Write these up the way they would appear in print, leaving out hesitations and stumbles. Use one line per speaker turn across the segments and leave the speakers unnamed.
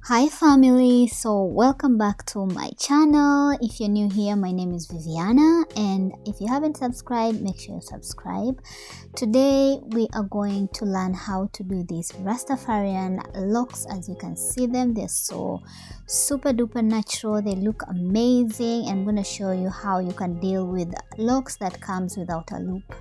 Hi family, so welcome back to my channel. If you're new here, my name is Viviana, and if you haven't subscribed, make sure you subscribe. Today we are going to learn how to do these Rastafarian locks. As you can see them, they're so super duper natural, they look amazing. I'm going to show you how you can deal with locks that comes without a loop.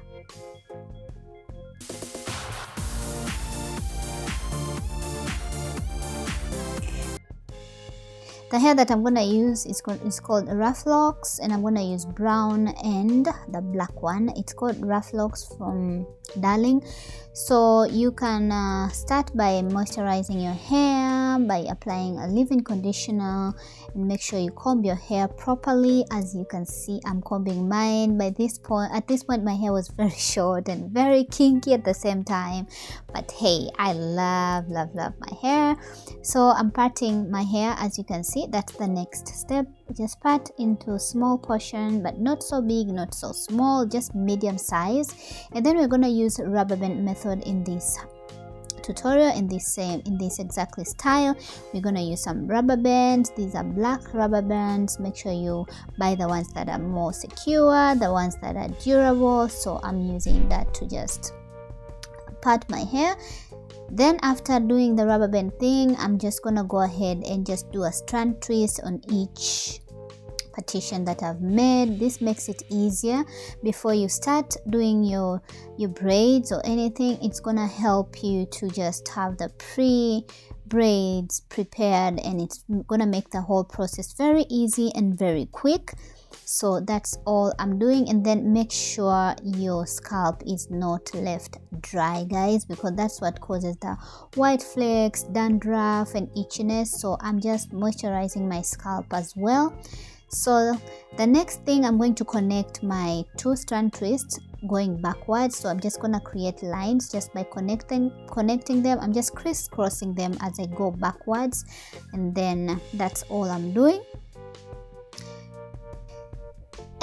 The hair that I'm going to use is called rough locks, and I'm going to use brown and the black one. It's called rough locks from Darling. So you can start by moisturizing your hair by applying a leave-in conditioner, and make sure you comb your hair properly. As you can see, I'm combing mine. At this point my hair was very short and very kinky at the same time, but hey, I love my hair. So I'm parting my hair. As you can see, that's the next step. Just part into small portion, but not so big, not so small, just medium size. And then we're going to use rubber band method in this tutorial, in this exactly style. We're going to use some rubber bands. These are black rubber bands. Make sure you buy the ones that are more secure, the ones that are durable. So I'm using that to just part my hair. Then after doing the rubber band thing, I'm just gonna go ahead and just do a strand twist on each partition that I've made. This makes it easier before you start doing your braids or anything. It's gonna help you to just have the braids prepared, and it's gonna make the whole process very easy and very quick. So that's all I'm doing. And then make sure your scalp is not left dry, guys, because that's what causes the white flakes, dandruff, and itchiness. So I'm just moisturizing my scalp as well. So the next thing, I'm going to connect my two strand twists going backwards. So I'm just gonna create lines just by connecting them. I'm just crisscrossing them as I go backwards, and then that's all I'm doing.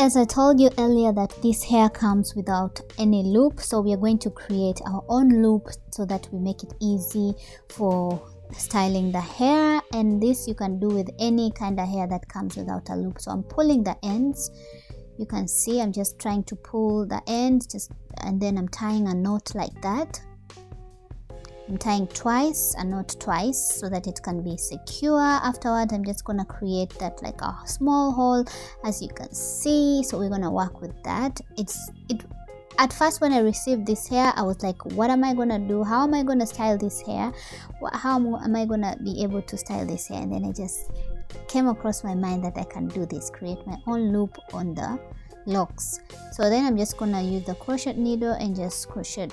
As I told you earlier that this hair comes without any loop, so we are going to create our own loop so that we make it easy for styling the hair. And this you can do with any kind of hair that comes without a loop. So I'm pulling the ends. You can see I'm just trying to pull the ends, and then I'm tying a knot like that. I'm tying twice, a knot twice, so that it can be secure. Afterward, I'm just gonna create that like a small hole, as you can see. So we're gonna work with that. At first, when I received this hair, I was like, what am I gonna do? How am I gonna style this hair? How am I gonna be able to style this hair? And then I just came across my mind that I can do this, create my own loop on the locks. So then I'm just gonna use the crochet needle and just crochet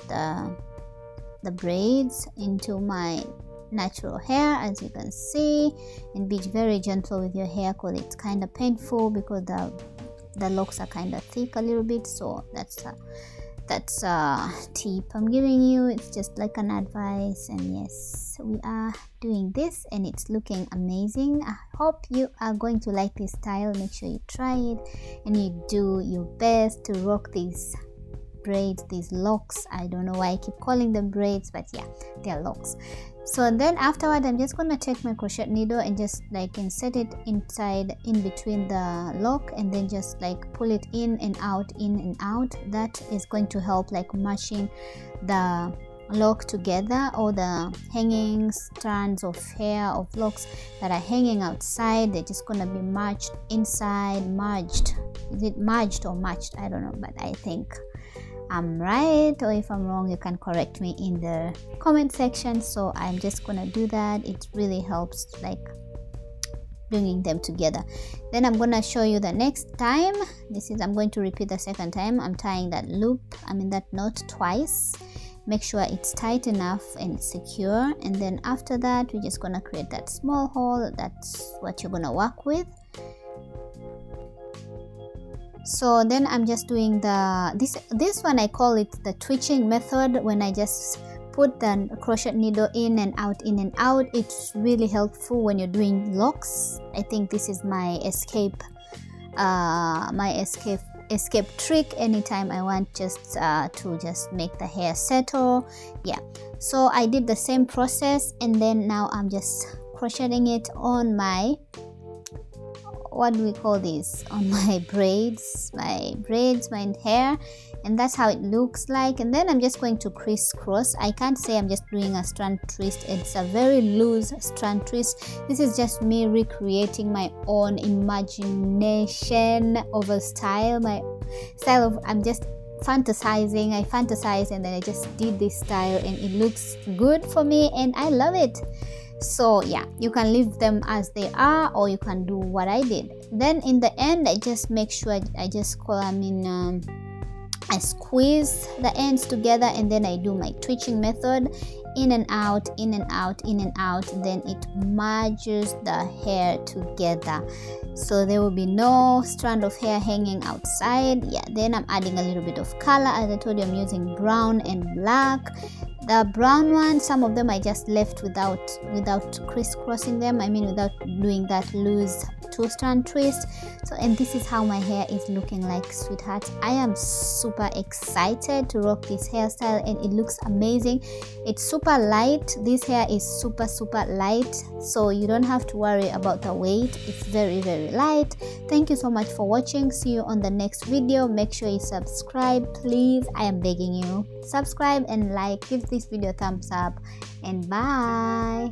the braids into my natural hair, as you can see, and be very gentle with your hair because it's kind of painful because the locks are kind of thick a little bit. So that's a tip I'm giving you. It's just like an advice. And yes, we are doing this and it's looking amazing. I hope you are going to like this style. Make sure you try it and you do your best to rock these braids, these locks. I don't know why I keep calling them braids, but yeah, they're locks. So then afterward, I'm just gonna take my crochet needle and just like insert it in between the lock, and then just like pull it in and out. That is going to help like matching the lock together, or the hanging strands of hair of locks that are hanging outside. They're just gonna be matched inside. Is it merged or matched? I don't know, but I think I'm right, or if I'm wrong, you can correct me in the comment section. So I'm just gonna do that. It really helps like bringing them together. Then I'm gonna show you the next time. I'm going to repeat the second time. I'm tying that that knot twice. Make sure it's tight enough and it's secure, and then after that we're just gonna create that small hole. That's what you're gonna work with. So then I'm just doing this one, I call it the twitching method. When I just put the crochet needle in and out, it's really helpful when you're doing locks. I think this is my escape trick anytime I want just to just make the hair settle. Yeah, so I did the same process, and then now I'm just crocheting it on my, what do we call this, on my braids, my hair, and that's how it looks like. And then I'm just going to crisscross. I can't say I'm just doing a strand twist, it's a very loose strand twist. This is just me recreating my own imagination of a style, my style of, I'm just fantasizing. I fantasize and then I just did this style and it looks good for me and I love it. So yeah, you can leave them as they are or you can do what I did. Then in the end, I just make sure I just I squeeze the ends together and then I do my twitching method, in and out, in and out, in and out. Then it merges the hair together, so there will be no strand of hair hanging outside. Yeah, then I'm adding a little bit of color. As I told you, I'm using brown and black. The brown one, some of them I just left without crisscrossing them, I mean without doing that loose 2-strand twist. So, and this is how my hair is looking like, sweetheart. I am super excited to rock this hairstyle and it looks amazing. It's super light. This hair is super light, so you don't have to worry about the weight. It's very light. Thank you so much for watching. See you on the next video. Make sure you subscribe, please. I am begging you. Subscribe and like, give this video a thumbs up, and bye.